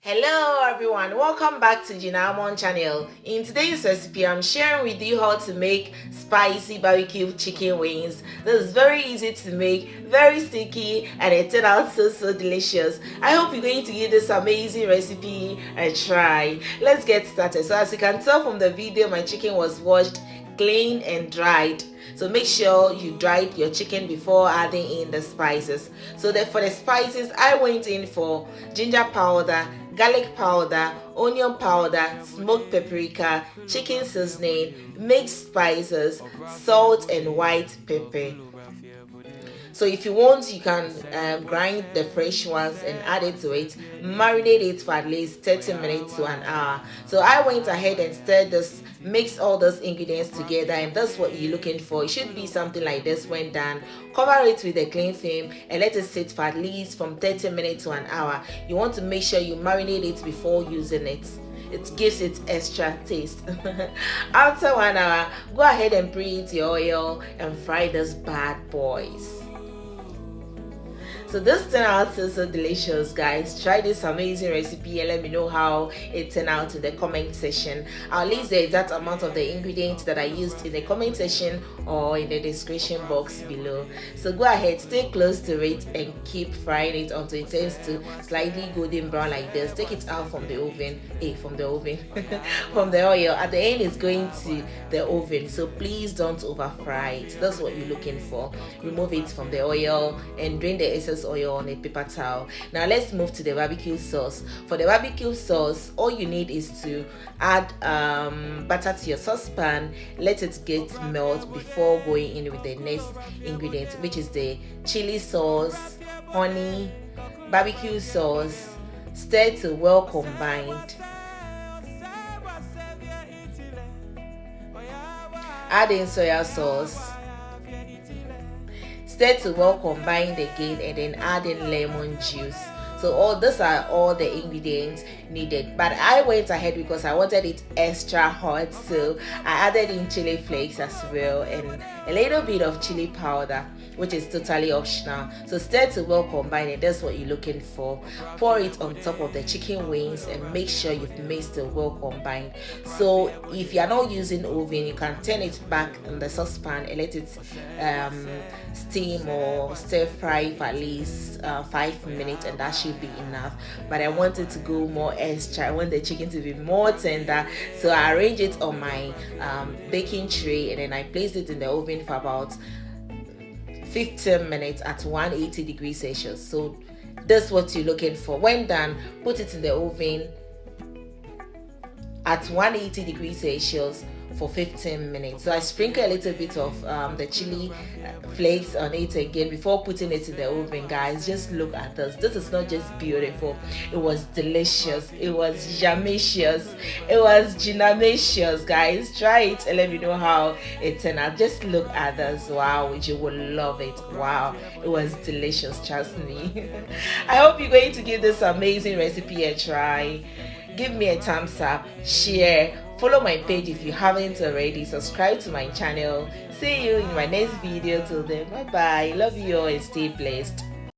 Hello everyone, welcome back to Jinamon channel. In today's recipe, I'm sharing with you how to make spicy barbecue chicken wings. This is very easy to make, very sticky, and it turned out so delicious. I hope you're going to give this amazing recipe a try. Let's get started. So as you can tell from the video, my chicken was washed, cleaned and dried. So make sure you dried your chicken before adding in the spices. So for the spices, I went in for ginger powder, garlic powder, onion powder, smoked paprika, chicken seasoning, mixed spices, salt and white pepper. So if you want, you can grind the fresh ones and add it to it. Marinate it for at least 30 minutes to an hour. So I went ahead and stirred this, mix all those ingredients together, and that's what you're looking for. It should be something like this when done. Cover it with a cling film and let it sit for at least from 30 minutes to an hour. You want to make sure you marinate it before using it. It gives it extra taste. After 1 hour, go ahead and preheat your oil and fry these bad boys. So this turned out so delicious, guys. Try this amazing recipe and let me know how it turned out in the comment section. I'll leave the exact amount of the ingredients that I used in the comment section or in the description box below. So go ahead, stay close to it and keep frying it until it turns to slightly golden brown like this. Take it out from the oven, from the oil. At the end, it's going to the oven, so please don't over fry it. That's what you're looking for. Remove it from the oil and drain the excess oil on a paper towel. Now let's move to the barbecue sauce. For the barbecue sauce, all you need is to add butter to your saucepan, let it get melt before going in with the next ingredient, which is the chili sauce, honey, barbecue sauce. Stir till well combined. Add in soya sauce. Stir to well combined again and then add in lemon juice. So these are all the ingredients needed, but I went ahead because I wanted it extra hot, so I added in chili flakes as well and a little bit of chili powder, which is totally optional. So stir to well combine, and that's what you're looking for. Pour it on top of the chicken wings and make sure you've mixed it well combined. So if you're not using oven, you can turn it back in the saucepan and let it steam or stir fry for at least 5 minutes, and that should be enough. But I wanted to go more extra. I want the chicken to be more tender, so I arranged it on my baking tray and then I placed it in the oven for about 15 minutes at 180 degrees Celsius. So that's what you're looking for. When done, put it in the oven at 180 degrees Celsius for 15 minutes. So I sprinkle a little bit of the chili flakes on it again before putting it in the oven. Guys, just look at this. This is not just beautiful, it was delicious, it was yumicious, it was ginamacious. Guys, try it and let me know how it turned out. Just look at this. Wow, you will love it. Wow, it was delicious, trust me. I hope you're going to give this amazing recipe a try. Give me a thumbs up, share, follow my page if you haven't already, subscribe to my channel. See you in my next video. Till then, bye bye. Love you all and stay blessed.